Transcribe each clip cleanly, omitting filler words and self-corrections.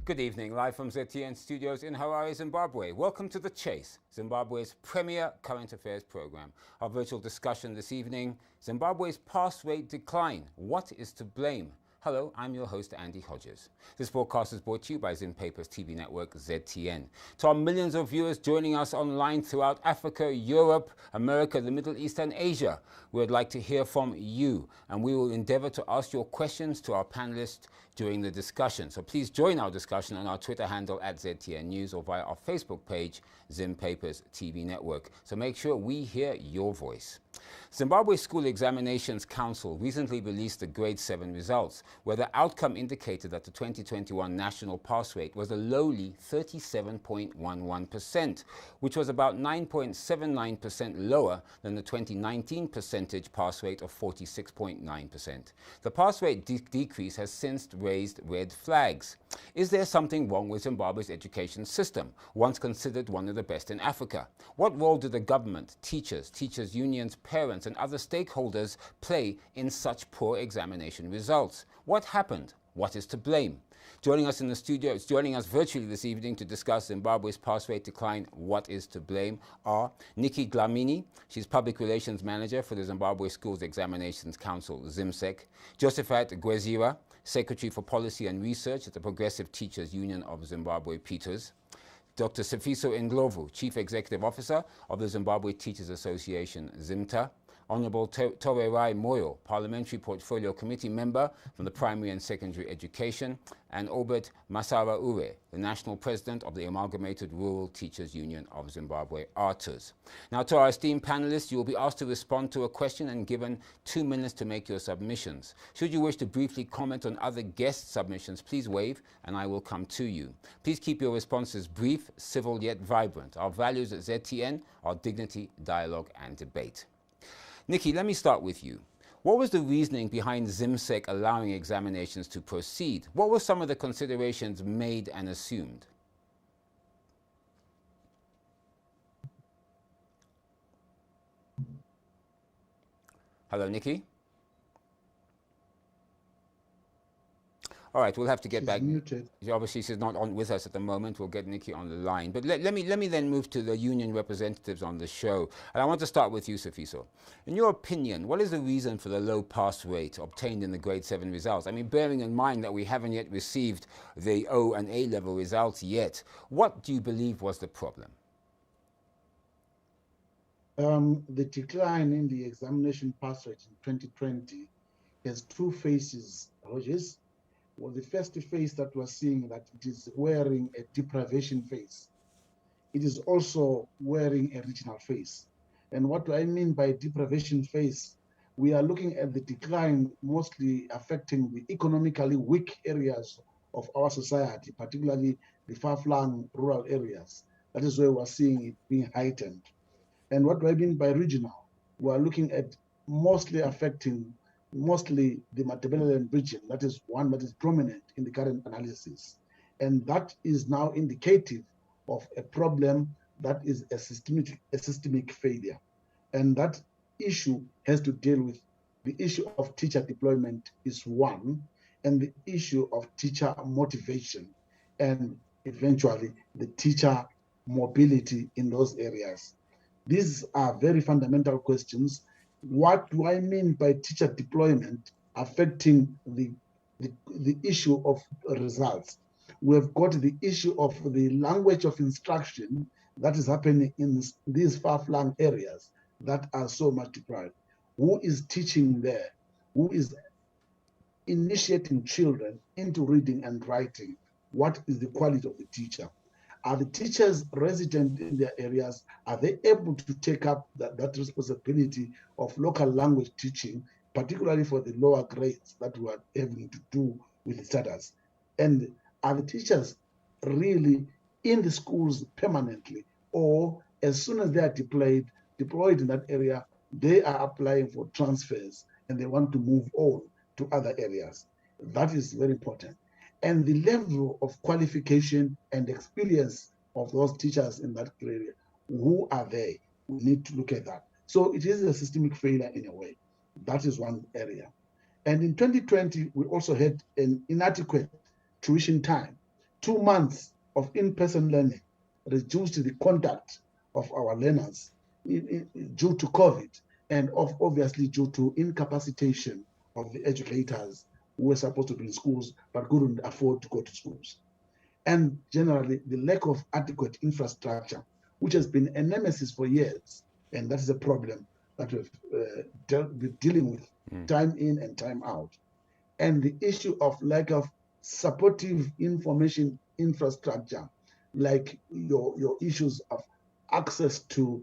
Good evening, live from ZTN studios in Harare, Zimbabwe. Welcome to The Chase, Zimbabwe's premier current affairs program. Our virtual discussion this evening, Zimbabwe's pass rate decline. What is to blame? Hello, I'm your host, Andy Hodges. This broadcast is brought to you by Zimpaper's TV network, ZTN. To our millions of viewers joining us online throughout Africa, Europe, America, the Middle East, and Asia, we would like to hear from you, and we will endeavor to ask your questions to our panelists during the discussion. So please join our discussion on our Twitter handle at ZTN News or via our Facebook page, Zimpaper's TV network. So make sure we hear your voice. Zimbabwe School Examinations Council recently released the grade 7 results, where the outcome indicated that the 2021 national pass rate was a lowly 37.11%, which was about 9.79% lower than the 2019 percentage pass rate of 46.9%. The pass rate decrease has since raised red flags. Is there something wrong with Zimbabwe's education system, once considered one of the best in Africa? What role do the government, teachers unions, parents, and other stakeholders play in such poor examination results? What happened? What is to blame? Joining us in the studio, joining us virtually this evening to discuss Zimbabwe's pass rate decline, what is to blame, are Nikki Dlamini, she's Public Relations Manager for the Zimbabwe Schools Examinations Council, ZIMSEC, Josephat Gwezira, Secretary for Policy and Research at the Progressive Teachers Union of Zimbabwe, Peters, Dr. Sifiso Ndlovu, Chief Executive Officer of the Zimbabwe Teachers Association, ZIMTA, Honorable Towerai Moyo, Parliamentary Portfolio Committee Member from the Primary and Secondary Education, and Obert Masara Ure, the National President of the Amalgamated Rural Teachers Union of Zimbabwe, ARTUS. Now, to our esteemed panelists, you will be asked to respond to a question and given 2 minutes to make your submissions. Should you wish to briefly comment on other guest submissions, please wave and I will come to you. Please keep your responses brief, civil yet vibrant. Our values at ZTN are dignity, dialogue and debate. Nikki, let me start with you. What was the reasoning behind ZIMSEC allowing examinations to proceed? What were some of the considerations made and assumed? Hello, Nikki? All right, we'll have to get back. Muted. Obviously, she's not on with us at the moment. We'll get Nikki on the line. But let me then move to the union representatives on the show. And I want to start with you, Sifiso. In your opinion, what is the reason for the low pass rate obtained in the grade 7 results? I mean, bearing in mind that we haven't yet received the O and A level results yet, what do you believe was the problem? The decline in the examination pass rate in 2020 has two phases, Rogers. Well, the first phase that we're seeing that it is wearing a deprivation phase. It is also wearing a regional phase. And what do I mean by deprivation phase? We are looking at the decline mostly affecting the economically weak areas of our society, particularly the far-flung rural areas. That is where we're seeing it being heightened. And what do I mean by regional? We're looking at mostly affecting the Matabeleland region. That is one that is prominent in the current analysis. And that is now indicative of a problem that is a systemic failure. And that issue has to deal with the issue of teacher deployment is one, and the issue of teacher motivation, and eventually the teacher mobility in those areas. These are very fundamental questions. What do I mean by teacher deployment affecting the issue of results? We have got the issue of the language of instruction that is happening in these far-flung areas that are so much deprived. Who is teaching there? Who is initiating children into reading and writing? What is the quality of the teacher? Are the teachers resident in their areas? Are they able to take up that responsibility of local language teaching, particularly for the lower grades that we are having to do with the studies? And are the teachers really in the schools permanently, or as soon as they are deployed in that area, they are applying for transfers and they want to move on to other areas? That is very important. And the level of qualification and experience of those teachers in that area, who are they? We need to look at that. So it is a systemic failure in a way. That is one area. And in 2020, we also had an inadequate tuition time. 2 months of in-person learning reduced the contact of our learners due to COVID, and obviously due to incapacitation of the educators who were supposed to be in schools but couldn't afford to go to schools. And generally, the lack of adequate infrastructure, which has been a nemesis for years, and that is a problem that we've been dealing with time in and time out. And the issue of lack of supportive information infrastructure, like your issues of access to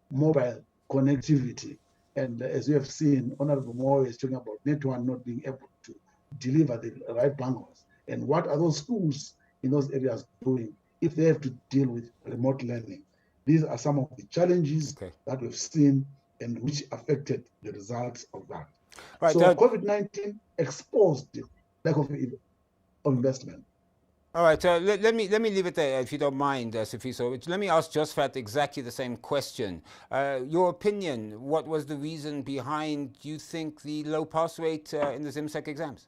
mobile connectivity. And as you have seen, Honorable Moore is talking about Net1 not being able to deliver the right bangles. And what are those schools in those areas doing if they have to deal with remote learning? These are some of the challenges that we've seen and which affected the results of that. Right, so COVID-19 exposed the lack of investment. All right, let me leave it there, if you don't mind, Sifiso. Let me ask Josephat exactly the same question. Your opinion, what was the reason behind, you think, the low pass rate in the ZimSec exams?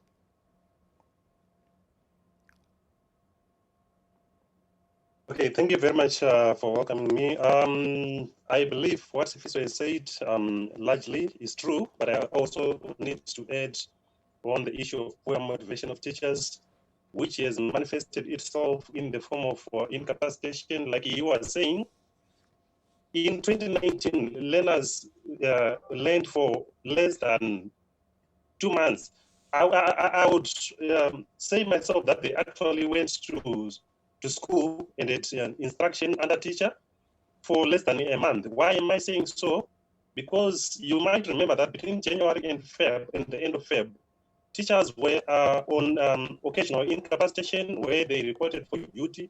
Okay, thank you very much for welcoming me. I believe what Sifiso has said largely is true, but I also need to add on the issue of poor motivation of teachers, which has manifested itself in the form of incapacitation. Like you were saying, in 2019, learners learned for less than 2 months. I would say myself that they actually went to school and it's instruction under teacher for less than a month. Why am I saying so? Because you might remember that between January and Feb, and the end of Feb, teachers were on occasional incapacitation where they reported for duty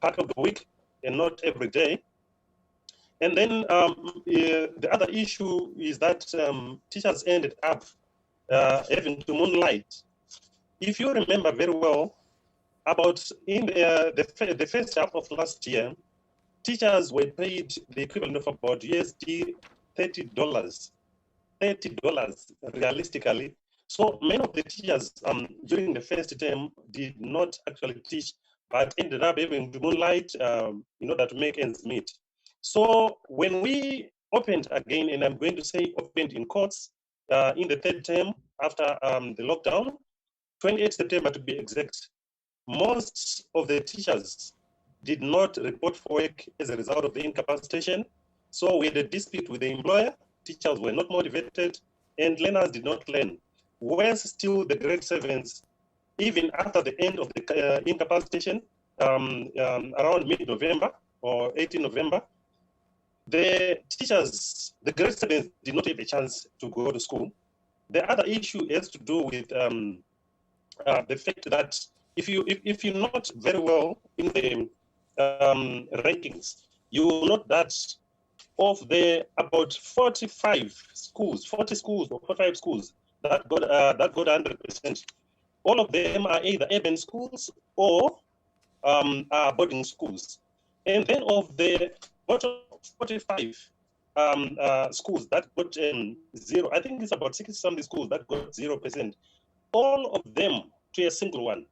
part of the week and not every day. And then the other issue is that teachers ended up having to moonlight. If you remember very well, about in the first half of last year, teachers were paid the equivalent of about USD $30 realistically. So many of the teachers during the first term did not actually teach, but ended up having to moonlight in order to make ends meet. So when we opened again, and I'm going to say opened in courts in the third term after the lockdown, 28 September to be exact, most of the teachers did not report for work as a result of the incapacitation. So we had a dispute with the employer, teachers were not motivated, and learners did not learn. Whereas still the grade 7s, even after the end of the incapacitation, around mid-November or 18 November, the teachers, the grade 7s did not have a chance to go to school. The other issue has to do with the fact that if you note very well in the rankings, you will note that of the about 45 schools, 40 schools or 45 schools that got 100%, all of them are either urban schools or are boarding schools. And then of the bottom 45 schools that got zero, I think it's about 60-something schools that got 0%. All of them, to a single one,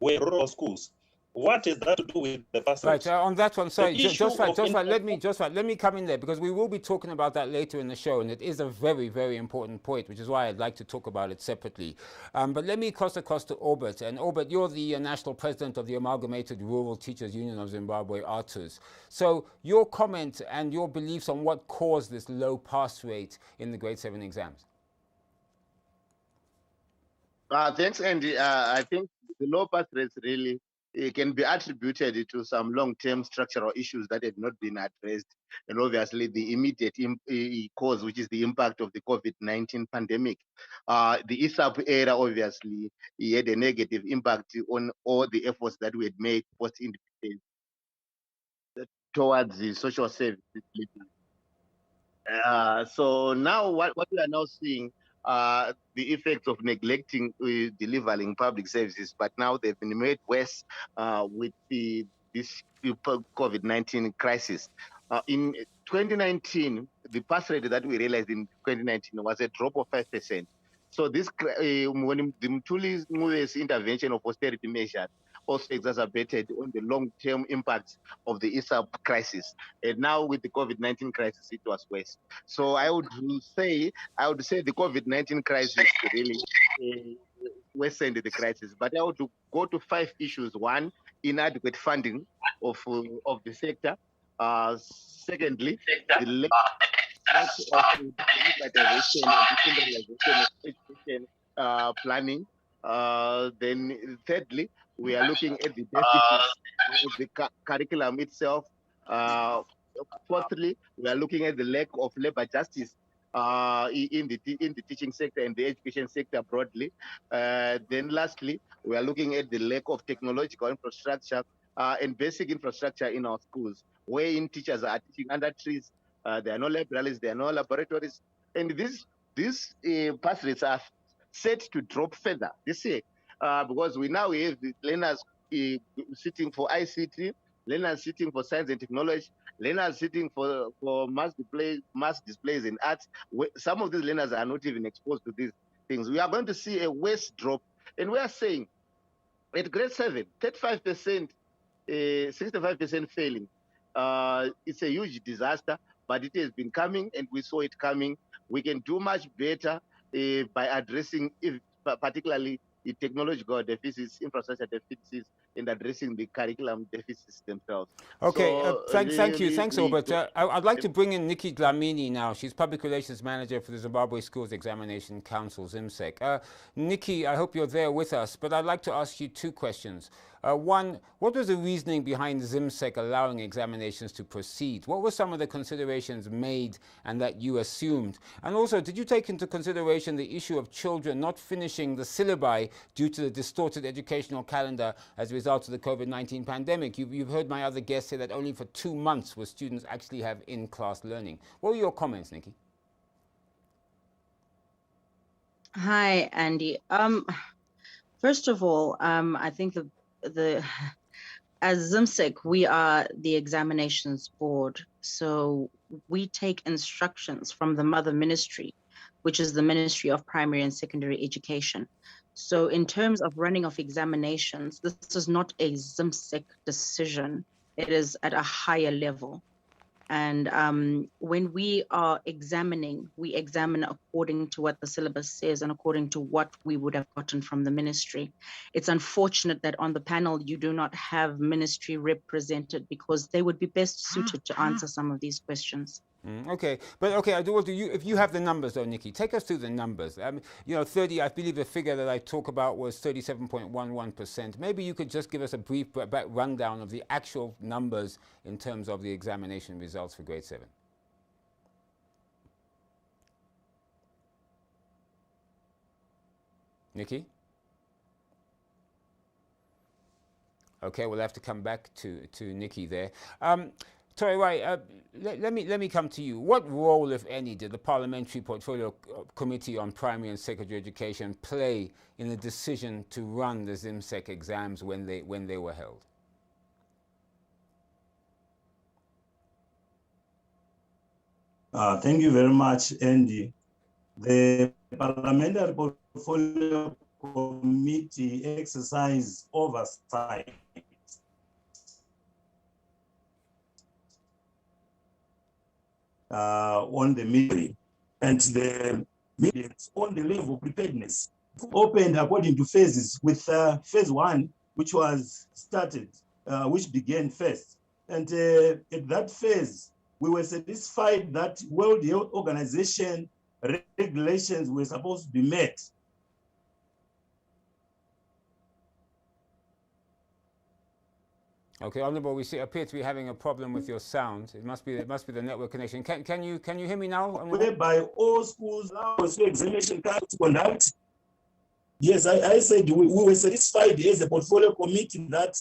were rural schools. What is that to do with the pass rate? Right, on that one, sorry, Josephat, let me come in there, because we will be talking about that later in the show, and it is a very, very important point, which is why I'd like to talk about it separately. But let me cross across to Orbit. And Orbit, you're the national president of the Amalgamated Rural Teachers Union of Zimbabwe, ARTUZ. So your comment and your beliefs on what caused this low pass rate in the grade 7 exams. Thanks, Andy. I think the low pass rates really can be attributed to some long-term structural issues that had not been addressed, and obviously the immediate cause, which is the impact of the COVID-19 pandemic. The ESAP era obviously had a negative impact on all the efforts that we had made post-independence towards the social services. So now what we are now seeing the effects of neglecting delivering public services, but now they've been made worse with this COVID-19 crisis. In 2019, the pass rate that we realized in 2019 was a drop of 5%. So this, when the Mthuli's intervention of austerity measures also exacerbated on the long-term impacts of the ESAP crisis. And now with the COVID-19 crisis, it was worse. So I would say the COVID-19 crisis really worsened the crisis. But I would go to 5 issues. One, inadequate funding of the sector. Secondly, the lack of democratization and decentralization of education planning. Then thirdly, we are looking at the deficits of the curriculum itself. Fourthly, we are looking at the lack of labor justice in the teaching sector and the education sector broadly. Then lastly, we are looking at the lack of technological infrastructure and basic infrastructure in our schools, wherein teachers are teaching under trees. There are no libraries, there are no laboratories, and these pass rates are set to drop further this year because we now have the learners sitting for ICT, learners sitting for science and technology, learners sitting for mass displays in arts. Some of these learners are not even exposed to these things. We are going to see a worse drop, and we are saying at grade 7, 35%, 65% failing. It's a huge disaster, but it has been coming, and we saw it coming. We can do much better by addressing, particularly the technological deficits, infrastructure deficits, and addressing the curriculum deficits themselves. Okay, So, thank you. Thanks, Albert. I'd like to bring in Nikki Dlamini now. She's Public Relations Manager for the Zimbabwe Schools Examination Council, ZimSec. Nikki, I hope you're there with us, but I'd like to ask you 2 questions. One, what was the reasoning behind ZimSec allowing examinations to proceed? What were some of the considerations made and that you assumed? And also, did you take into consideration the issue of children not finishing the syllabi due to the distorted educational calendar as a result of the COVID-19 pandemic? You've heard my other guests say that only for 2 months will students actually have in-class learning. What were your comments, Nikki? Hi, Andy. First of all, I think as ZimSec, we are the examinations board. So we take instructions from the mother ministry, which is the Ministry of Primary and Secondary Education. So in terms of running of examinations, this is not a ZimSec decision. It is at a higher level. And when we are examining, we examine according to what the syllabus says and according to what we would have gotten from the ministry. It's unfortunate that on the panel, you do not have ministry represented because they would be best suited to answer some of these questions. Okay, but okay, I do want to. If you have the numbers, though, Nikki, take us through the numbers. You know, 30. I believe the figure that I talk about was 37.11%. Maybe you could just give us a brief rundown of the actual numbers in terms of the examination results for grade 7. Nikki. Okay, we'll have to come back to Nikki there. Toriwai, let me come to you. What role, if any, did the Parliamentary Portfolio Committee on Primary and Secondary Education play in the decision to run the ZimSec exams when they were held? Thank you very much, Andy. The Parliamentary Portfolio Committee exercised oversight on the meeting, and the meetings on the level of preparedness opened according to phases, with phase 1, which was started, which began first. And at that phase, we were satisfied that World Health Organization regulations were supposed to be met. Okay, Honourable, we appear to be having a problem with your sound. It must be the network connection. Can you hear me now? Whereby all schools now examination cards to conduct. Yes, I said we were satisfied as a portfolio committee that.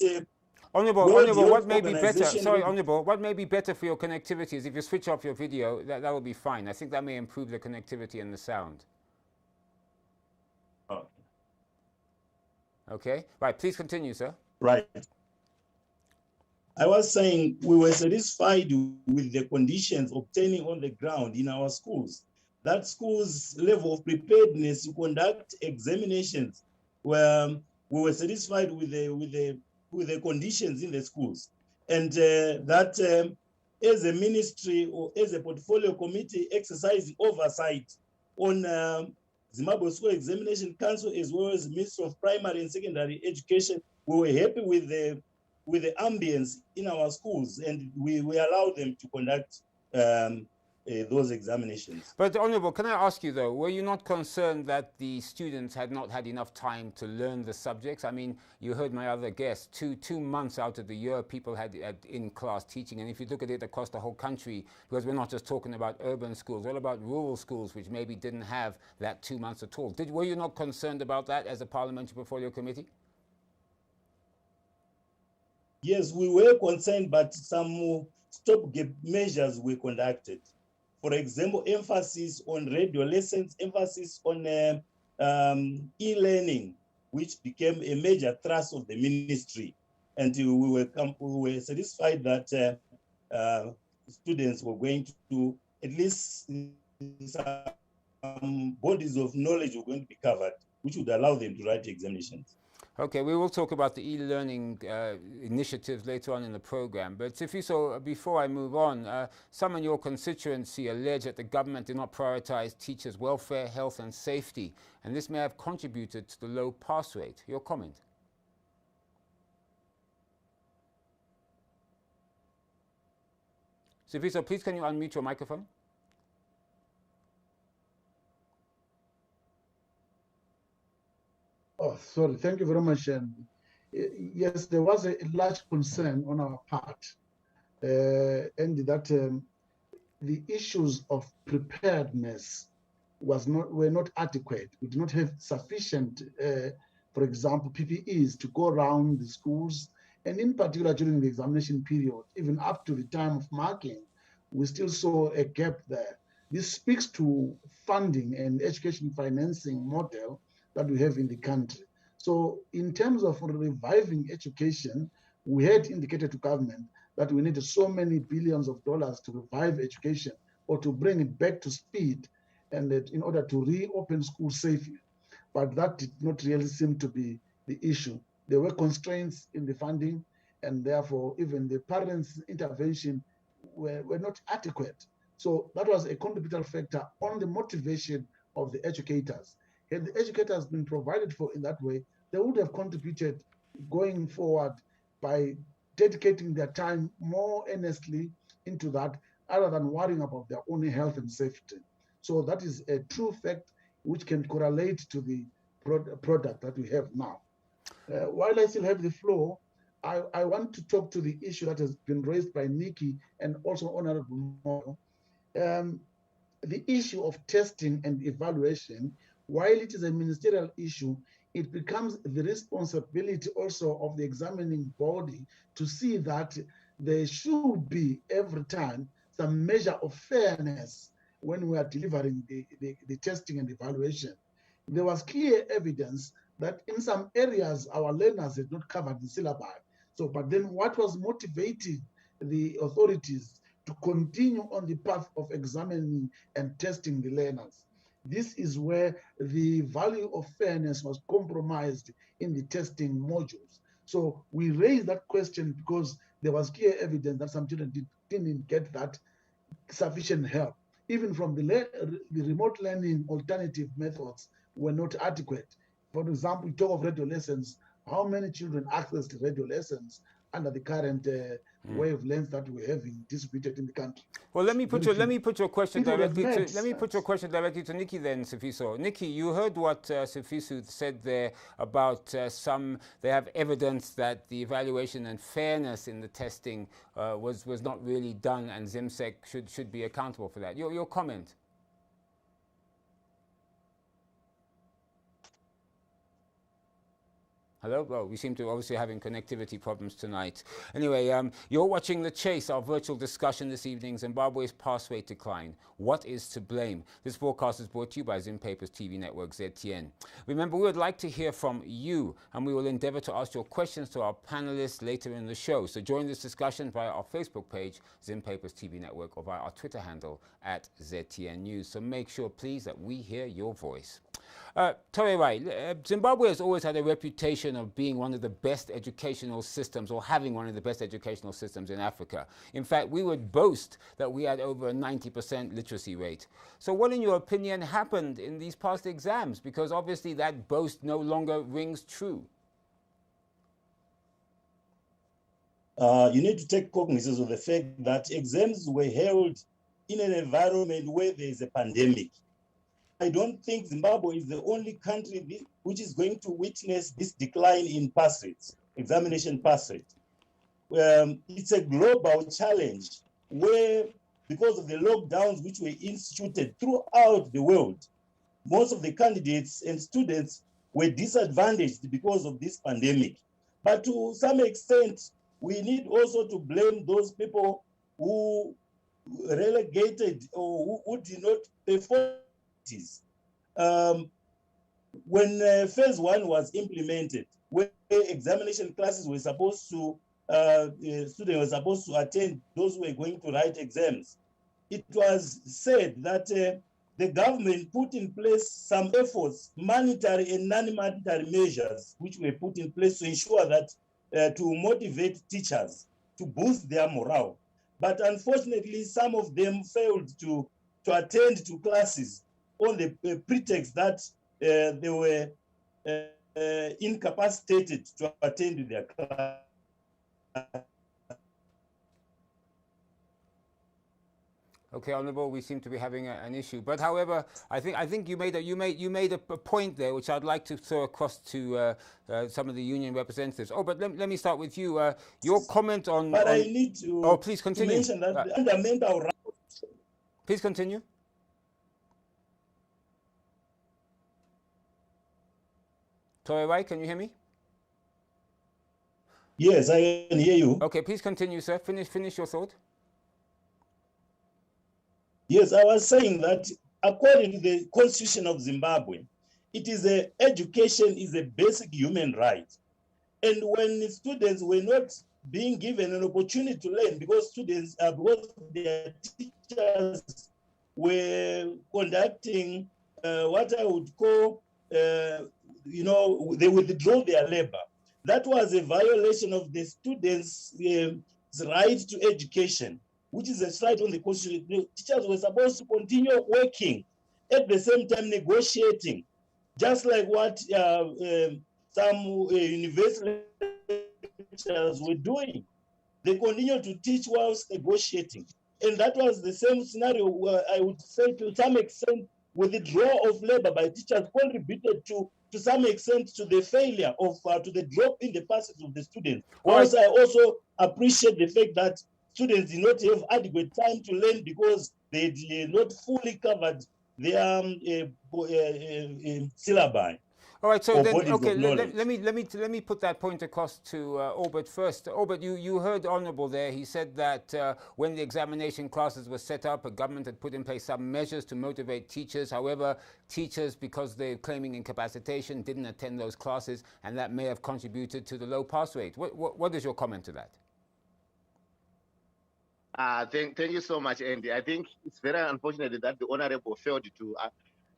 Honourable, what may be better? Sorry, Honourable, what may be better for your connectivity is if you switch off your video. That will be fine. I think that may improve the connectivity and the sound. Oh. Okay, right. Please continue, sir. Right. I was saying we were satisfied with the conditions obtaining on the ground in our schools. That schools' level of preparedness to conduct examinations, where we were satisfied with the with the conditions in the schools. And that as a ministry or as a portfolio committee exercising oversight on Zimbabwe School Examination Council as well as the Ministry of Primary and Secondary Education, we were happy with the ambience in our schools, and we allowed them to conduct those examinations. But Honourable, can I ask you though, were you not concerned that the students had not had enough time to learn the subjects? I mean, you heard my other guest, two months out of the year people had in-class teaching, and if you look at it across the whole country, because we're not just talking about urban schools, all about rural schools which maybe didn't have that 2 months at all. Were you not concerned about that as a Parliamentary Portfolio Committee? Yes, we were concerned, but some stopgap measures were conducted. For example, emphasis on radio lessons, emphasis on e-learning, which became a major thrust of the ministry. And we were satisfied that students were going to, at least some bodies of knowledge were going to be covered, which would allow them to write examinations. Okay, we will talk about the e-learning initiatives later on in the program. But Sifiso, before I move on, some in your constituency allege that the government did not prioritize teachers' welfare, health and safety, and this may have contributed to the low pass rate. Your comment? Sifiso, please can you unmute your microphone? Oh, sorry. Thank you very much. Yes, there was a large concern on our part, and that the issues of preparedness were not adequate. We did not have sufficient, for example, PPEs to go around the schools, and in particular during the examination period, even up to the time of marking, we still saw a gap there. This speaks to funding and education financing model that we have in the country. So in terms of reviving education, we had indicated to government that we needed so many billions of dollars to revive education or to bring it back to speed, and that in order to reopen schools safely. But that did not really seem to be the issue. There were constraints in the funding, and therefore even the parents' intervention were not adequate. So that was a contributory factor on the motivation of the educators. Had the educators been provided for in that way, they would have contributed going forward by dedicating their time more earnestly into that, other than worrying about their own health and safety. So that is a true fact which can correlate to the product that we have now. While I still have the floor, I want to talk to the issue that has been raised by Nikki and also Honorable Mo. The issue of testing and evaluation, while it is a ministerial issue, it becomes the responsibility also of the examining body to see that there should be every time some measure of fairness when we are delivering the testing and evaluation. There was clear evidence that in some areas our learners had not covered the syllabi. So, but then what was motivating the authorities to continue on the path of examining and testing the learners? This is where the value of fairness was compromised in the testing modules. So we raised that question because there was clear evidence that some children didn't get that sufficient help. Even from the remote learning alternative methods were not adequate. For example, we talk of radio lessons. How many children accessed radio lessons under the current wavelengths that we're having distributed in the country? Well, let me put your question directly to Nikki then, Sifiso. Nikki, you heard what Sifiso said there about they have evidence that the evaluation and fairness in the testing was not really done, and ZIMSEC should be accountable for that. Your comment? Hello? Well, we seem to obviously having connectivity problems tonight. Anyway, you're watching The Chase, our virtual discussion this evening, Zimbabwe's pass rate decline. What is to blame? This broadcast is brought to you by ZimPapers TV network ZTN. Remember, we would like to hear from you, and we will endeavor to ask your questions to our panelists later in the show. So join this discussion via our Facebook page, ZimPapers TV network, or via our Twitter handle @ZTN News. So make sure, please, that we hear your voice. Torerai, Zimbabwe has always had a reputation of being one of the best educational systems, or having one of the best educational systems in Africa. In fact, we would boast that we had over a 90% literacy rate. So what, in your opinion, happened in these past exams? Because obviously that boast no longer rings true. You need to take cognizance of the fact that exams were held in an environment where there is a pandemic. I don't think Zimbabwe is the only country which is going to witness this decline in pass rates, examination pass rate. It's a global challenge where, because of the lockdowns which were instituted throughout the world, most of the candidates and students were disadvantaged because of this pandemic. But to some extent, we need also to blame those people who relegated or who did not perform. When phase one was implemented, where examination classes were supposed to, students were supposed to attend, those who were going to write exams, it was said that the government put in place some efforts, monetary and non-monetary measures, which were put in place to ensure that to motivate teachers, to boost their morale. But unfortunately, some of them failed to attend to classes on the pretext that they were incapacitated to attend their class. Okay, Honourable, we seem to be having an issue. But however, I think you made a point there, which I'd like to throw across to some of the union representatives. Oh, but let me start with you. Your comment on. But I need to. Oh, please continue. To mention that the fundamental right. Please continue. Torerai, can you hear me? Yes, I can hear you. Okay, please continue, sir. Finish your thought. Yes, I was saying that according to the Constitution of Zimbabwe, education is a basic human right. And when students were not being given an opportunity to learn because their teachers were conducting what I would call, they withdraw their labor. That was a violation of the students' right to education, which is a right on the Constitution. The teachers were supposed to continue working, at the same time negotiating, just like what some university lecturers were doing. They continued to teach whilst negotiating. And that was the same scenario where I would say to some extent withdrawal of labor by teachers contributed to some extent to the failure of, to the drop in the passes of the students. Whilst I also appreciate the fact that students did not have adequate time to learn because they did not fully covered their syllabi. All right, so then, okay, let me put that point across to Albert first. Albert, you heard Honourable there. He said that when the examination classes were set up, a government had put in place some measures to motivate teachers. However, teachers, because they're claiming incapacitation, didn't attend those classes, and that may have contributed to the low pass rate. What is your comment to that? Thank you so much, Andy. I think it's very unfortunate that the Honourable failed to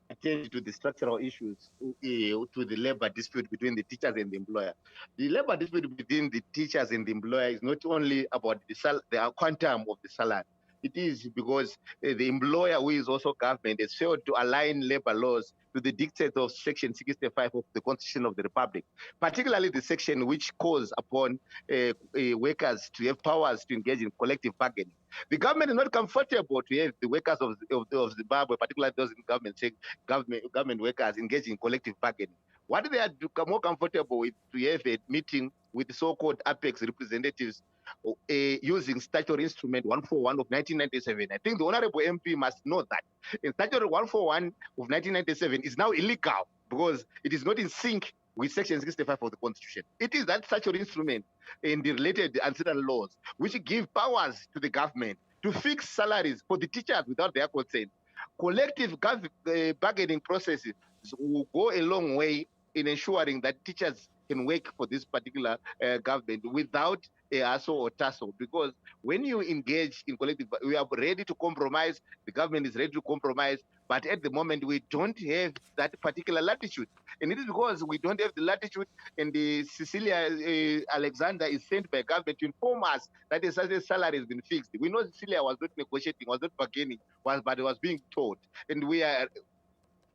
attend to the structural issues to the labor dispute between the teachers and the employer. The labor dispute between the teachers and the employer is not only about the quantum of the salary. It is because the employer, who is also government, has failed to align labor laws to the dictates of Section 65 of the Constitution of the Republic, particularly the section which calls upon workers to have powers to engage in collective bargaining. The government is not comfortable to have the workers of Zimbabwe, particularly those in government workers, engage in collective bargaining. What they are more comfortable with to have a meeting with the so-called Apex representatives using statutory instrument 141 of 1997. I think the Honourable MP must know that in statutory 141 of 1997 is now illegal because it is not in sync with Section 65 of the Constitution. It is that statutory instrument and the related ancillary laws which give powers to the government to fix salaries for the teachers without their consent. Collective bargaining processes will go a long way in ensuring that teachers can work for this particular government without EASO or TASO, because when you engage in collective, we are ready to compromise, the government is ready to compromise, but at the moment we don't have that particular latitude. And it is because we don't have the latitude, and the Cecilia Alexander is sent by government to inform us that a certain salary has been fixed. We know Cecilia was not negotiating, was not bargaining, but it was being told. And we are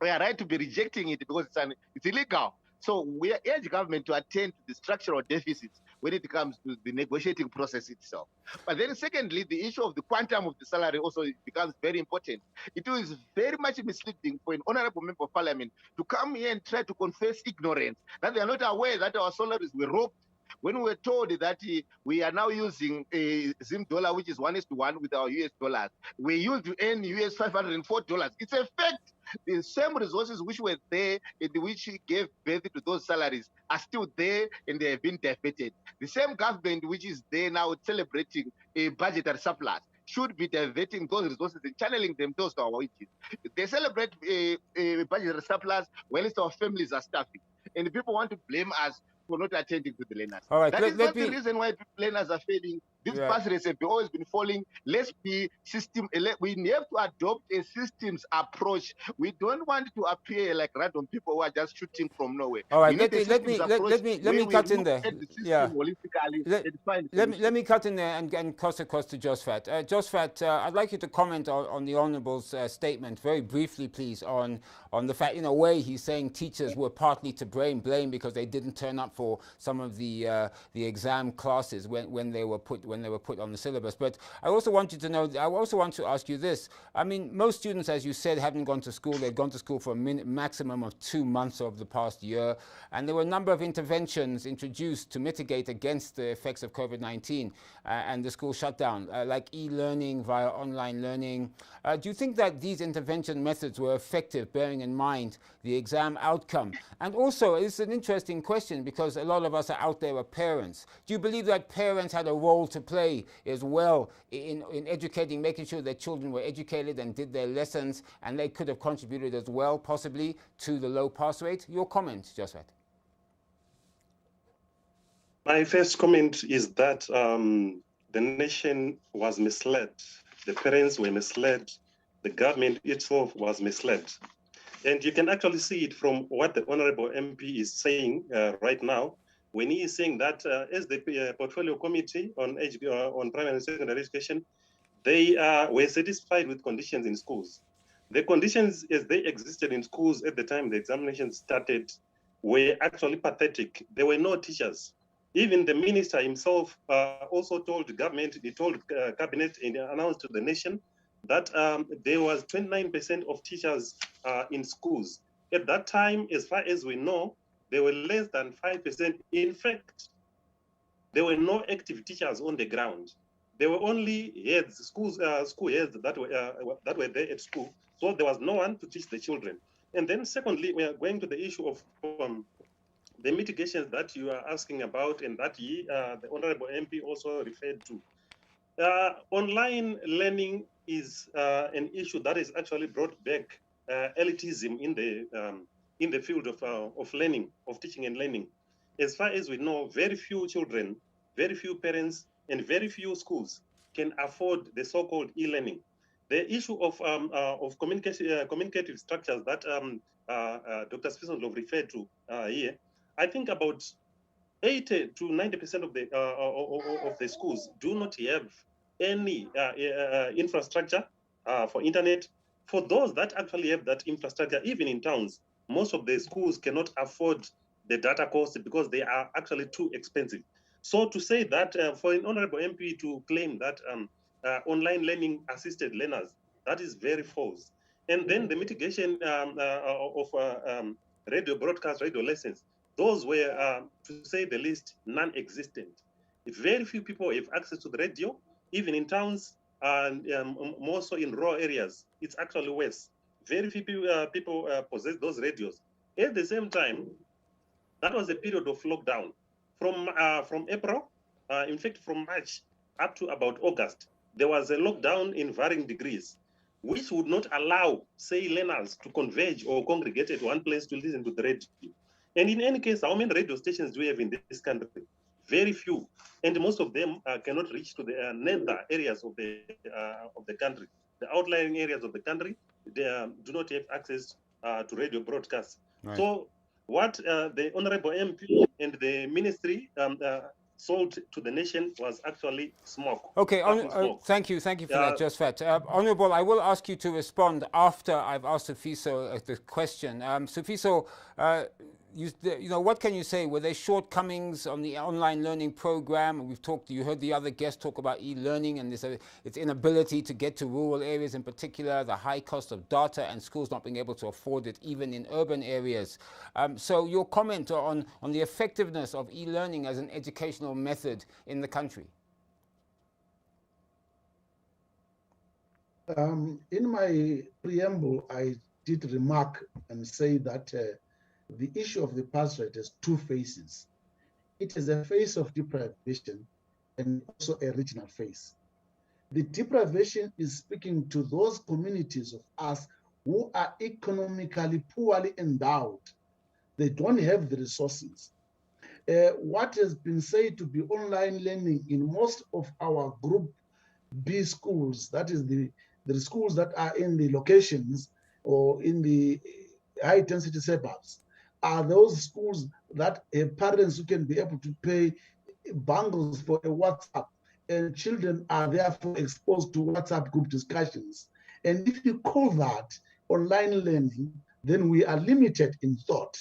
right to be rejecting it because it's illegal. So we urge government to attend to the structural deficits when it comes to the negotiating process itself. But then secondly, the issue of the quantum of the salary also becomes very important. It is very much misleading for an honorable member of parliament to come here and try to confess ignorance, that they are not aware that our salaries were robbed. When we were told that we are now using a Zim dollar, which is 1:1 with our US dollars, we used to earn US $504. It's a fact. The same resources which were there and which gave birth to those salaries are still there, and they have been diverted. The same government which is there now celebrating a budgetary surplus should be diverting those resources and channeling them to our wages. They celebrate a budgetary surplus whilst our families are starving, and people want to blame us for not attending to the learners. All right, that is not the reason why learners are failing. These pass rates have always been falling. Let's be system. We have to adopt a systems approach. We don't want to appear like random people who are just shooting from nowhere. All right, let me cut in there. Yeah. Let me cut in there and cross across to Josephat. Josephat, I'd like you to comment on the Honourable's statement very briefly, please, on the fact, in a way, he's saying teachers were partly to blame because they didn't turn up for some of the exam classes when they were put on the syllabus. But I also want you to know, I also want to ask you this. I mean, most students, as you said, haven't gone to school. They've gone to school for a maximum of 2 months of the past year. And there were a number of interventions introduced to mitigate against the effects of COVID-19 and the school shutdown, like e-learning via online learning. Do you think that these intervention methods were effective, bearing in mind the exam outcome? And also, it's an interesting question because a lot of us are out there are parents. Do you believe that parents had a role to play as well in educating, making sure that children were educated and did their lessons, and they could have contributed as well, possibly, to the low pass rate? Your comment, Josephat. My first comment is that the nation was misled. The parents were misled. The government itself was misled. And you can actually see it from what the Honorable MP is saying right now, when he is saying that as the Portfolio Committee on Primary and Secondary Education, they were satisfied with conditions in schools. The conditions as they existed in schools at the time the examination started were actually pathetic. There were no teachers. Even the minister himself also told the government, he told cabinet and announced to the nation that there was 29% of teachers in schools. At that time, as far as we know, there were less than 5%. In fact, there were no active teachers on the ground. There were only heads, school heads that were there at school. So there was no one to teach the children. And then secondly, we are going to the issue of the mitigations that you are asking about and that the Honorable MP also referred to. Online learning is an issue that is actually brought back elitism in the field of learning, of teaching and learning. As far as we know, very few children, very few parents, and very few schools can afford the so-called e-learning. The issue of communicative structures that Dr. Spisonlov referred to here, I think about 80 to 90% of the schools do not have any infrastructure for internet. For those that actually have that infrastructure, even in towns, most of the schools cannot afford the data costs because they are actually too expensive. So to say that for an Honorable MP to claim that online learning assisted learners, that is very false. And then the mitigation of radio broadcast, radio lessons, those were, to say the least, non-existent. Very few people have access to the radio, even in towns, and more so in rural areas. It's actually worse. Very few people possess those radios. At the same time, that was a period of lockdown. From April, in fact, from March up to about August, there was a lockdown in varying degrees, which would not allow, say, learners to converge or congregate at one place to listen to the radio. And in any case, how many radio stations do we have in this country? very few, and most of them cannot reach to the nether areas of the country. The outlying areas of the country, they do not have access to radio broadcasts. Right. So what the Honorable MP and the ministry sold to the nation was actually smoke. Okay, smoke. thank you for that, Josephat. Honourable, I will ask you to respond after I've asked Sifiso the question. Sifiso, you know, what can you say? Were there shortcomings on the online learning program? You heard the other guests talk about e-learning and its inability to get to rural areas in particular, the high cost of data and schools not being able to afford it even in urban areas. So your comment on the effectiveness of e-learning as an educational method in the country? In my preamble, I did remark and say that the issue of the pass rate has two faces. It is a face of deprivation and also a regional face. The deprivation is speaking to those communities of us who are economically poorly endowed. They don't have the resources. What has been said to be online learning in most of our Group B schools, that is the schools that are in the locations or in the high density suburbs, are those schools that have parents who can be able to pay bundles for a WhatsApp, and children are therefore exposed to WhatsApp group discussions. And if you call that online learning, then we are limited in thought.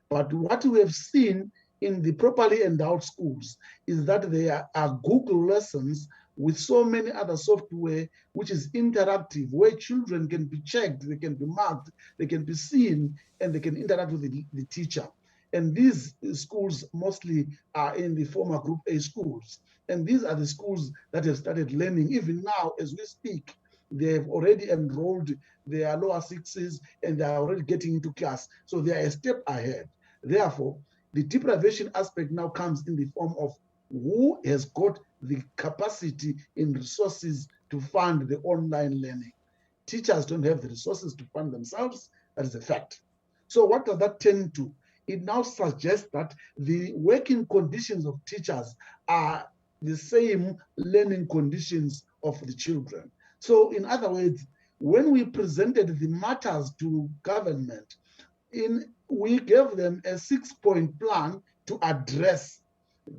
But what we have seen in the properly endowed schools is that there are Google lessons with so many other software which is interactive, where children can be checked, they can be marked, they can be seen, and they can interact with the teacher. And these schools mostly are in the former Group A schools. And these are the schools that have started learning. Even now, as we speak, they have already enrolled their lower sixes and they are already getting into class. So they are a step ahead. Therefore, the deprivation aspect now comes in the form of who has got the capacity in resources to fund the online learning. Teachers don't have the resources to fund themselves. That is a fact. So what does that tend to? It now suggests that the working conditions of teachers are the same learning conditions of the children. So in other words, when we presented the matters to government, we gave them a 6-point plan to address.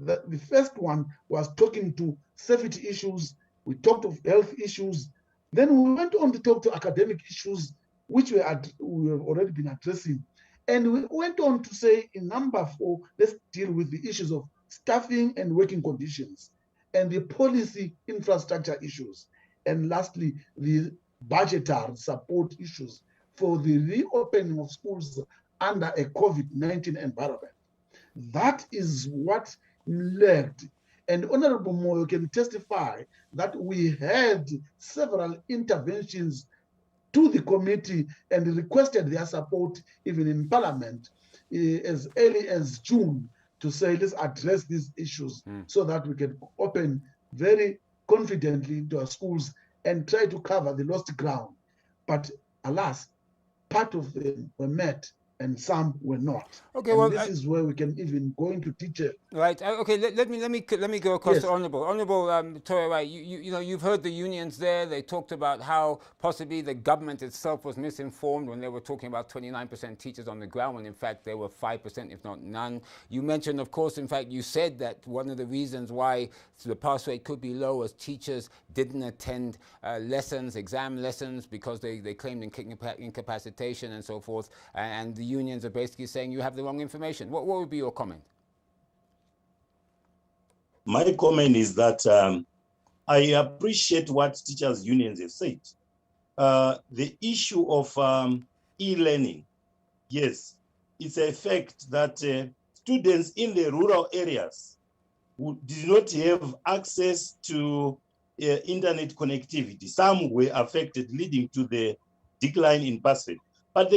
The first one was talking to safety issues. We talked of health issues. Then we went on to talk to academic issues, which we have already been addressing. And we went on to say in number 4, let's deal with the issues of staffing and working conditions and the policy infrastructure issues. And lastly, the budgetary support issues for the reopening of schools under a COVID-19 environment. That is what lagged. And Honorable Moyo can testify that we had several interventions to the committee and requested their support even in Parliament as early as June to say, let's address these issues so that we can open very confidently to our schools and try to cover the lost ground. But alas, part of them were met and some were not. Okay, and well, this is where we can even go into teacher. Right. Okay. Let me go across to Honourable Toyawai. You know, you've heard the unions there. They talked about how possibly the government itself was misinformed when they were talking about 29% teachers on the ground, when in fact there were 5%, if not none. You mentioned, of course, in fact, you said that one of the reasons why the pass rate could be low was teachers didn't attend exam lessons, because they claimed incapacitation and so forth. And the unions are basically saying you have the wrong information. What would be your comment? My comment is that I appreciate what teachers' unions have said. The issue of e-learning, yes, it's a fact that students in the rural areas who did not have access to internet connectivity, some were affected, leading to the decline in pass rate. But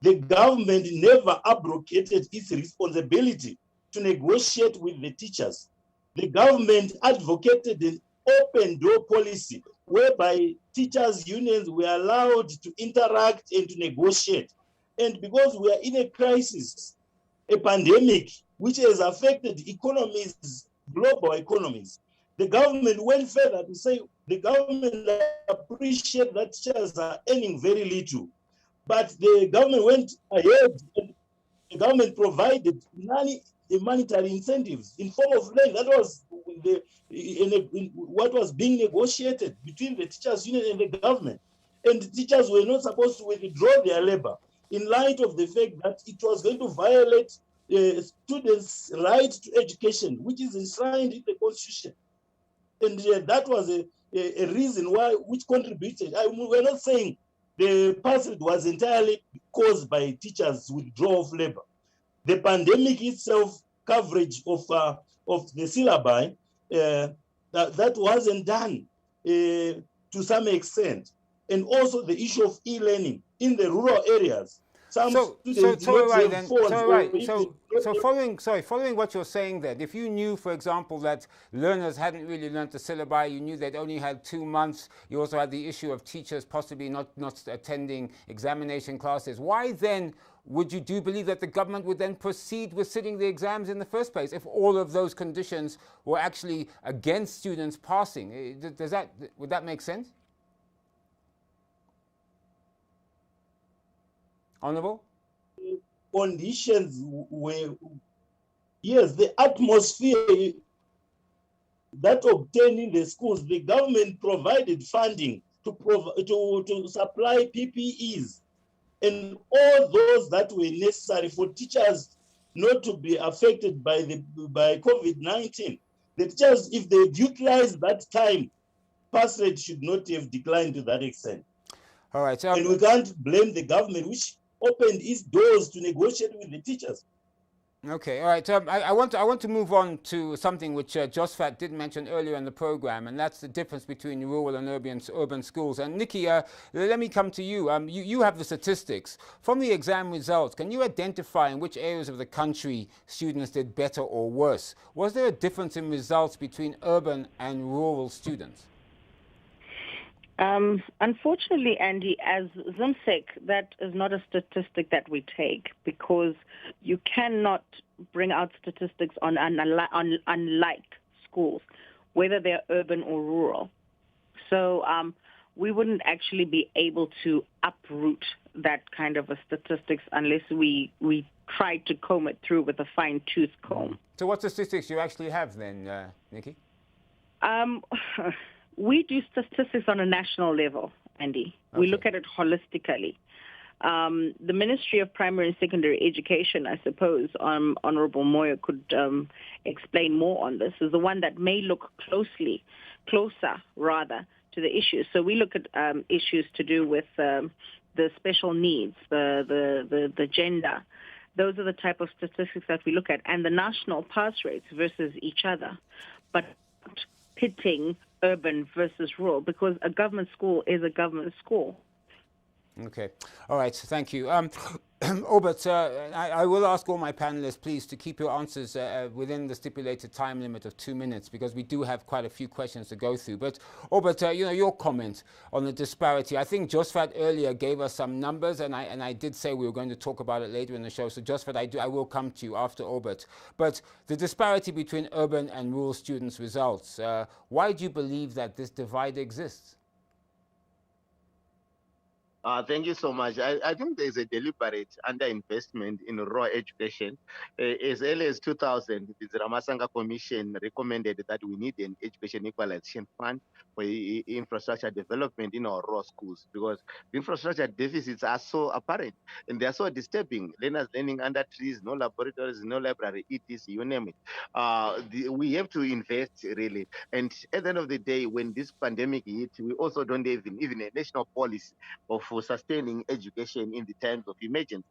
the government never abrogated its responsibility to negotiate with the teachers. The government advocated an open door policy whereby teachers' unions were allowed to interact and to negotiate. And because we are in a crisis, a pandemic, which has affected economies, global economies. The government went further to say the government appreciate that teachers are earning very little, but the government went ahead and the government provided monetary incentives in form of land. That was what was being negotiated between the teachers union and the government. And the teachers were not supposed to withdraw their labor in light of the fact that it was going to violate students' right to education, which is enshrined in the Constitution. And that was a reason why, which contributed. We're not saying the passage was entirely caused by teachers' withdrawal of labor. The pandemic itself, coverage of the syllabi, that wasn't done to some extent. And also the issue of e-learning in the rural areas. Following what you're saying then, if you knew, for example, that learners hadn't really learned the syllabi, you knew they'd only had 2 months, you also had the issue of teachers possibly not attending examination classes, why then would you believe that the government would then proceed with sitting the exams in the first place if all of those conditions were actually against students passing? Would that make sense? Honorable? Conditions were, yes, the atmosphere that obtained in the schools, the government provided funding to supply PPEs and all those that were necessary for teachers not to be affected by COVID-19. The teachers, if they utilized that time, pass rate should not have declined to that extent. All right. And we can't blame the government, which opened its doors to negotiate with the teachers. Okay, all right. I want to move on to something which Josfat did mention earlier in the program, and that's the difference between rural and urban schools. And Nikki, let me come to you. You have the statistics from the exam results. Can you identify in which areas of the country students did better or worse? Was there a difference in results between urban and rural students? Unfortunately, Andy, as ZIMSEC, that is not a statistic that we take because you cannot bring out statistics on unlike schools, whether they're urban or rural. So we wouldn't actually be able to uproot that kind of a statistics unless we tried to comb it through with a fine-tooth comb. So what statistics do you actually have then, Nikki? We do statistics on a national level, Andy. Okay. We look at it holistically. The Ministry of Primary and Secondary Education, I suppose, Honorable Moyo could explain more on this, is the one that may look closer to the issues. So we look at issues to do with the special needs, the gender. Those are the type of statistics that we look at, and the national pass rates versus each other, but not pitting urban versus rural, because a government school is a government school. Okay. All right. Thank you. Obert, I will ask all my panelists, please, to keep your answers within the stipulated time limit of 2 minutes, because we do have quite a few questions to go through. But, Obert, your comment on the disparity. I think Josfat earlier gave us some numbers, and I did say we were going to talk about it later in the show. So, Josfat, I will come to you after Obert. But the disparity between urban and rural students' results, why do you believe that this divide exists? Thank you so much. I think there's a deliberate underinvestment in rural education. As early as 2000, the Ramasanga Commission recommended that we need an education equalization fund for infrastructure development in our rural schools, because the infrastructure deficits are so apparent and they are so disturbing. Learners learning under trees, no laboratories, no library, etc., you name it. We have to invest really. And at the end of the day, when this pandemic hit, we also don't have even a national policy for sustaining education in the times of emergencies.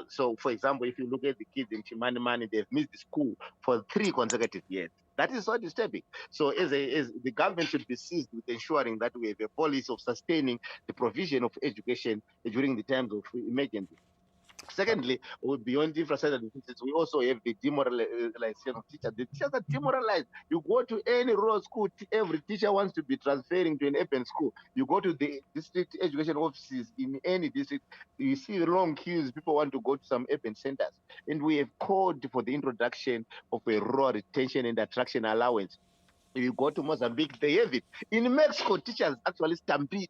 So, for example, if you look at the kids in Chimanimani, they've missed school for 3 consecutive years. That is so disturbing. So, as the government should be seized with ensuring that we have a policy of sustaining the provision of education during the times of emergency. Secondly, beyond infrastructure deficiencies, we also have the demoralization of teachers. The teachers are demoralized. You go to any rural school, every teacher wants to be transferring to an urban school. You go to the district education offices in any district, you see long queues. People want to go to some urban centers. And we have called for the introduction of a rural retention and attraction allowance. You go to Mozambique, they have it. In Mexico, teachers actually stampede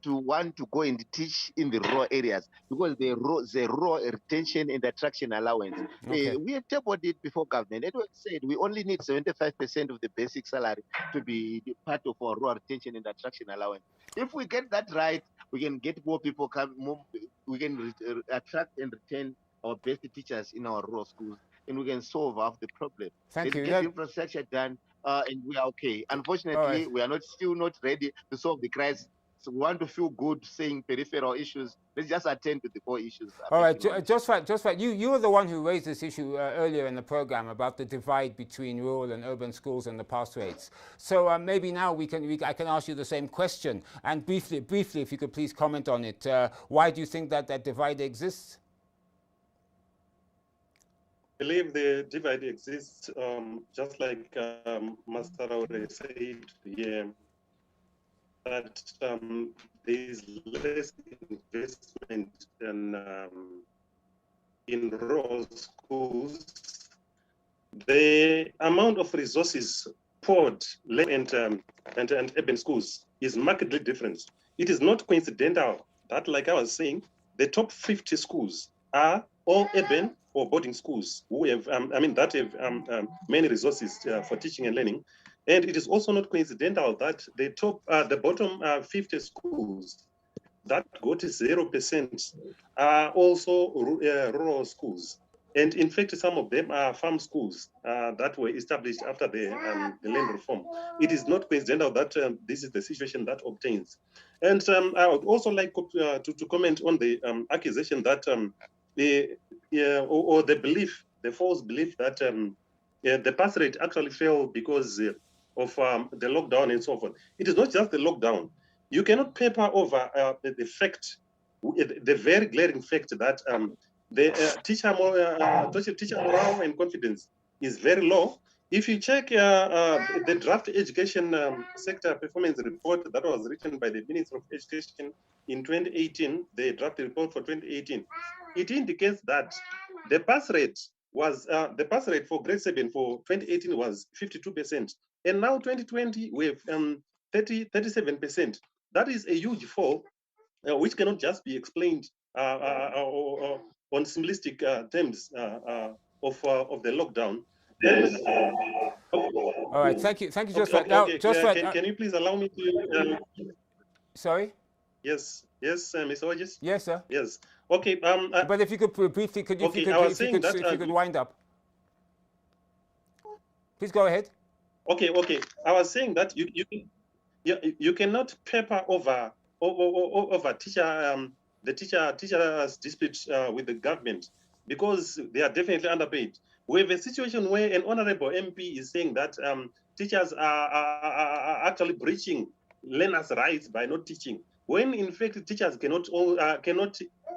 to want to go and teach in the rural areas because the rural retention and attraction allowance. Okay. We have tabled it before government. It was said we only need 75% of the basic salary to be part of our rural retention and attraction allowance. If we get that right, we can get more people we can attract and retain our best teachers in our rural schools, and we can solve half the problem. Thank you. Get the infrastructure done, and we are okay. Unfortunately, we are still not ready to solve the crisis. So we want to feel good saying peripheral issues. Let's just attend to the core issues. All right, just right. You were the one who raised this issue earlier in the program about the divide between rural and urban schools and the pass rates. So maybe now I can ask you the same question. And briefly, if you could please comment on it. Why do you think that divide exists? I believe the divide exists, just like Master Aure said here, that there is less investment in rural schools. The amount of resources poured and urban schools is markedly different. It is not coincidental that, like I was saying, the top 50 schools are all urban or boarding schools who have, that have many resources for teaching and learning. And it is also not coincidental that the bottom 50 schools that got 0% are also rural schools. And in fact, some of them are farm schools that were established after the land reform. It is not coincidental that this is the situation that obtains. And I would also like to comment on the accusation that or the belief, the false belief that the pass rate actually fell because of the lockdown and so forth. It is not just the lockdown. You cannot paper over the fact, the very glaring fact that the teacher morale and confidence is very low. If you check the draft education sector performance report that was written by the Minister of Education in 2018, the draft report for 2018, it indicates that the pass rate was for grade 7 for 2018 was 52%, and now 2020 we have 37%. That is a huge fall, which cannot just be explained on simplistic terms of the lockdown. All right, thank you, Joshua. Can you please allow me to? Sorry. Yes, Mr. Hodges. Yes, sir. Yes. Okay. But if you could briefly, if you could wind up. Please go ahead. Okay. I was saying that you cannot paper over the teachers dispute with the government because they are definitely underpaid. We have a situation where an honorable MP is saying that teachers are actually breaching learners' rights by not teaching, when in fact teachers cannot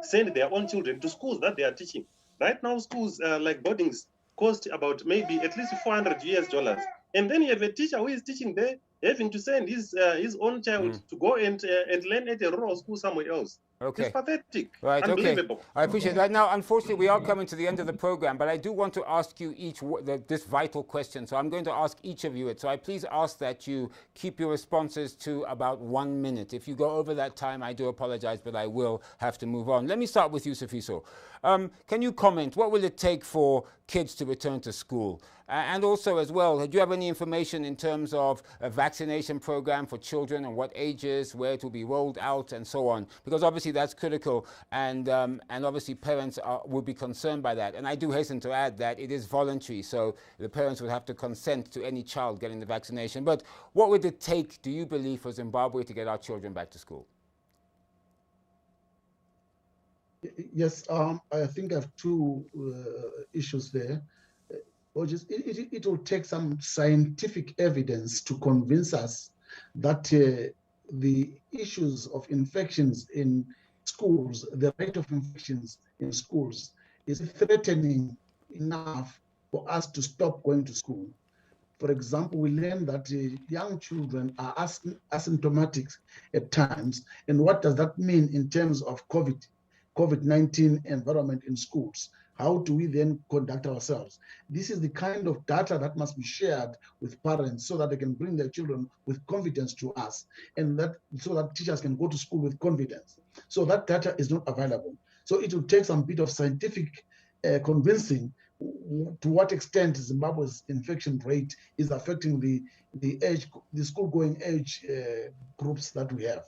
send their own children to schools that they are teaching. Right now, schools like boardings cost about maybe at least $400 US, and then you have a teacher who is teaching there having to send his own child to go and learn at a rural school somewhere else. Okay. It's pathetic. Right, unbelievable. Okay. I appreciate that. Now, unfortunately, we are coming to the end of the program, but I do want to ask you each this vital question. So I'm going to ask each of you it. So I please ask that you keep your responses to about 1 minute. If you go over that time, I do apologize, but I will have to move on. Let me start with you, Sifiso. Can you comment, what will it take for kids to return to school? And also as well, do you have any information in terms of a vaccination program for children and what ages, where it will be rolled out and so on? Because obviously that's critical, and obviously parents will be concerned by that. And I do hasten to add that it is voluntary, so the parents would have to consent to any child getting the vaccination. But what would it take, do you believe, for Zimbabwe to get our children back to school? Yes, I think I have two issues there. It will take some scientific evidence to convince us that the issues of infections in schools, the rate of infections in schools is threatening enough for us to stop going to school. For example, we learn that young children are asymptomatic at times. And what does that mean in terms of COVID-19 environment in schools? How do we then conduct ourselves? This is the kind of data that must be shared with parents so that they can bring their children with confidence to us, and so that teachers can go to school with confidence. So that data is not available. So it will take some bit of scientific convincing to what extent Zimbabwe's infection rate is affecting the school-going age groups that we have.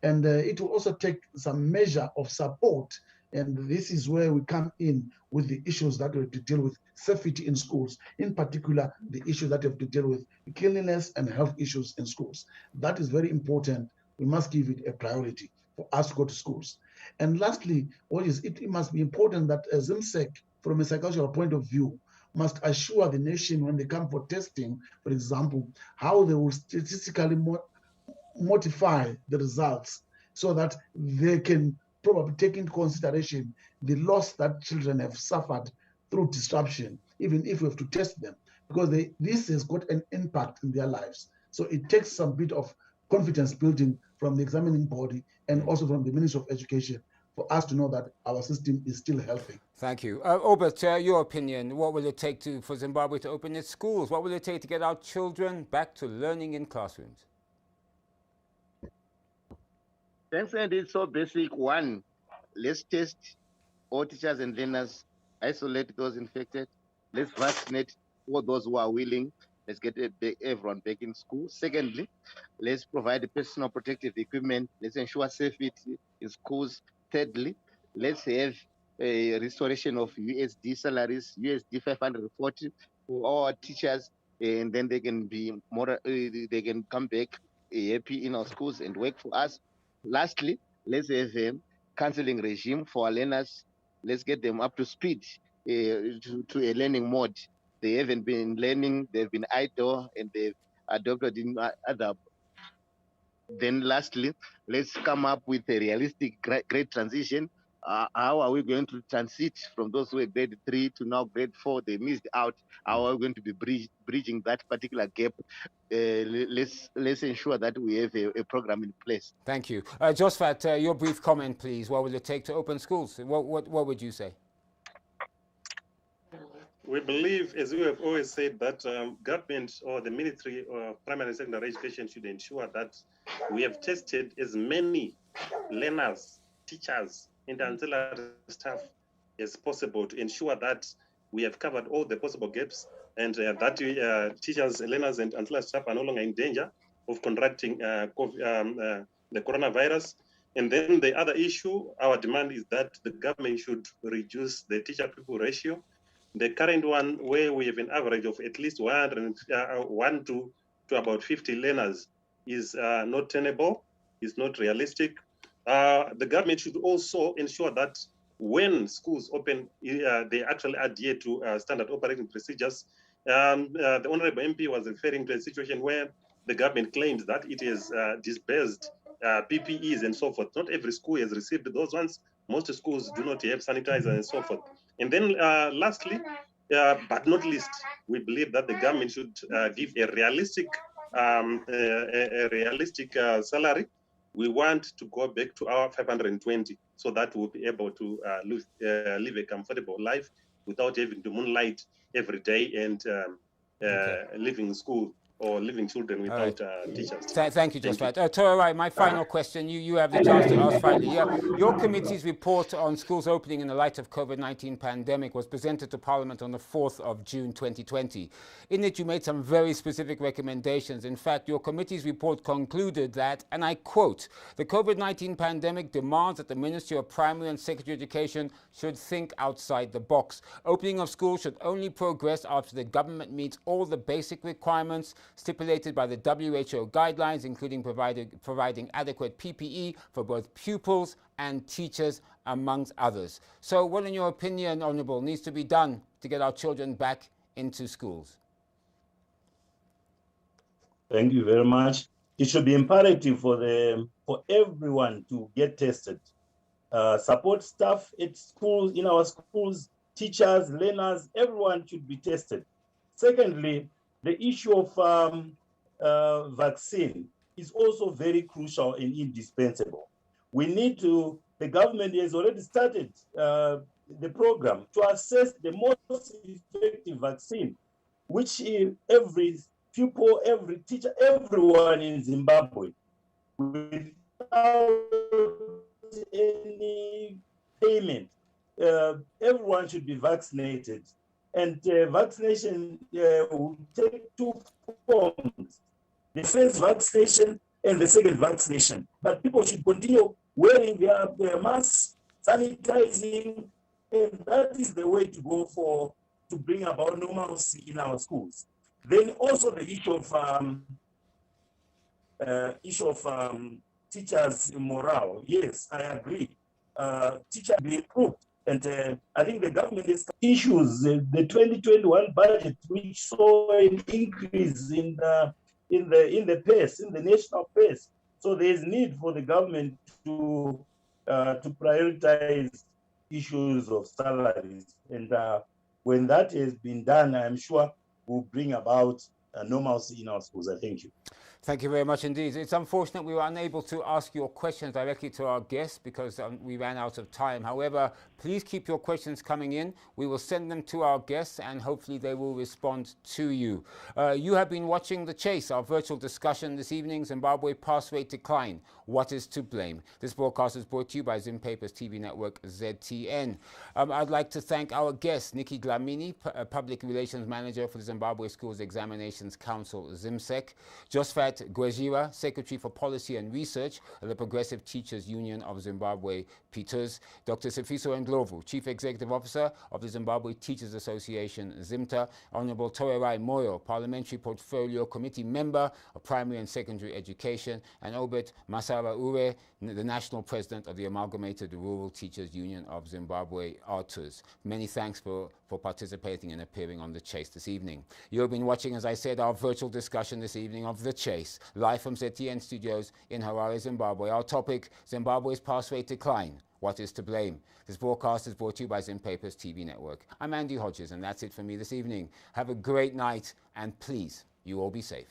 And it will also take some measure of support. And this is where we come in with the issues that we have to deal with, safety in schools, in particular, the issue that we have to deal with cleanliness and health issues in schools. That is very important. We must give it a priority for us to go to schools. And lastly, it must be important that ZIMSEC, from a psychological point of view, must assure the nation when they come for testing, for example, how they will statistically modify the results so that they can probably take into consideration the loss that children have suffered through disruption, even if we have to test them, because this has got an impact in their lives. So it takes some bit of confidence building from the examining body and also from the Ministry of Education for us to know that our system is still healthy. Thank you. Obert, your opinion, what will it take for Zimbabwe to open its schools? What will it take to get our children back to learning in classrooms? Thanks, and it's so basic. One, let's test all teachers and learners, isolate those infected. Let's vaccinate all those who are willing. Let's get everyone back in school. Secondly, let's provide personal protective equipment. Let's ensure safety in schools. Thirdly, let's have a restoration of USD salaries, USD 540 for all teachers, and then they can be more. They can come back happy in our schools and work for us. Lastly, let's have a counseling regime for our learners. Let's get them up to speed to a learning mode. They haven't been learning, they've been idle, and they've adopted in other. Then lastly, let's come up with a realistic grade transition. How are we going to transit from those who are grade 3 to now grade 4? They missed out. How are we going to be bridging that particular gap? Let's ensure that we have a program in place. Thank you. Josfat, your brief comment, please. What will it take to open schools? What would you say? We believe, as we have always said, that government or the Ministry of Primary and Secondary Education should ensure that we have tested as many learners, teachers, and ancillary staff as possible to ensure that we have covered all the possible gaps and that teachers, learners, and ancillary staff are no longer in danger of contracting the coronavirus. And then the other issue, our demand is that the government should reduce the teacher-pupil ratio. The current one, where we have an average of at least 1 to about 50 learners, is not tenable, is not realistic. The government should also ensure that when schools open, they actually adhere to standard operating procedures. The Honorable MP was referring to a situation where the government claims that it has disbursed PPEs and so forth. Not every school has received those ones. Most schools do not have sanitizers and so forth. And then lastly, but not least, we believe that the government should give a realistic salary. We want to go back to our 520 so that we'll be able to live a comfortable life without having to moonlight every day and living in school or living children without teachers. Thank you, Josfat. Torai, my final question, you have the chance to ask finally. Your committee's report on schools opening in the light of COVID-19 pandemic was presented to Parliament on the 4th of June 2020. In it, you made some very specific recommendations. In fact, your committee's report concluded that, and I quote, the COVID-19 pandemic demands that the Ministry of Primary and Secondary Education should think outside the box. Opening of schools should only progress after the government meets all the basic requirements stipulated by the WHO guidelines, including providing adequate PPE for both pupils and teachers, amongst others. So what, in your opinion, Honourable, needs to be done to get our children back into schools? Thank you very much. It should be imperative for everyone to get tested. support staff at schools, in our schools, teachers, learners, everyone should be tested. Secondly, the issue of vaccine is also very crucial and indispensable. We need to, the government has already started the program to assess the most effective vaccine, which every pupil, every teacher, everyone in Zimbabwe, without any payment, everyone should be vaccinated. And vaccination will take two forms: the first vaccination and the second vaccination. But people should continue wearing their masks, sanitizing, and that is the way to go to bring about normalcy in our schools. Then also the issue of teachers' morale. Yes, I agree. Teachers be improved. And I think the government has issues. The 2021 budget, which saw an increase in the pace, in the national pace. So there is need for the government to prioritize issues of salaries. And when that has been done, I'm sure will bring about normalcy in our schools. I thank you. Thank you very much indeed. It's unfortunate we were unable to ask your questions directly to our guests because we ran out of time. However, please keep your questions coming in. We will send them to our guests and hopefully they will respond to you. You have been watching The Chase, our virtual discussion this evening, Zimbabwe pass rate decline. What is to blame? This broadcast is brought to you by Zim Papers TV network ZTN. I'd like to thank our guest, Nikki Dlamini, Public Relations Manager for the Zimbabwe Schools Examinations Council, ZIMSEC, Josephat Gwezira, Secretary for Policy and Research of the Progressive Teachers Union of Zimbabwe, PTUS, Dr. Sifiso Ndlovu, Chief Executive Officer of the Zimbabwe Teachers Association, ZIMTA, Honorable Torerai Moyo, Parliamentary Portfolio Committee Member of Primary and Secondary Education, and Obert Masara Ure, the National President of the Amalgamated Rural Teachers Union of Zimbabwe, ARTUS. Many thanks for participating and appearing on The Chase this evening. You've been watching, as I said, our virtual discussion this evening of The Chase, live from ZTN Studios in Harare, Zimbabwe. Our topic, Zimbabwe's pass rate decline. What is to blame? This broadcast is brought to you by Zim Papers TV network. I'm Andy Hodges, and that's it for me this evening. Have a great night, and please, you all be safe.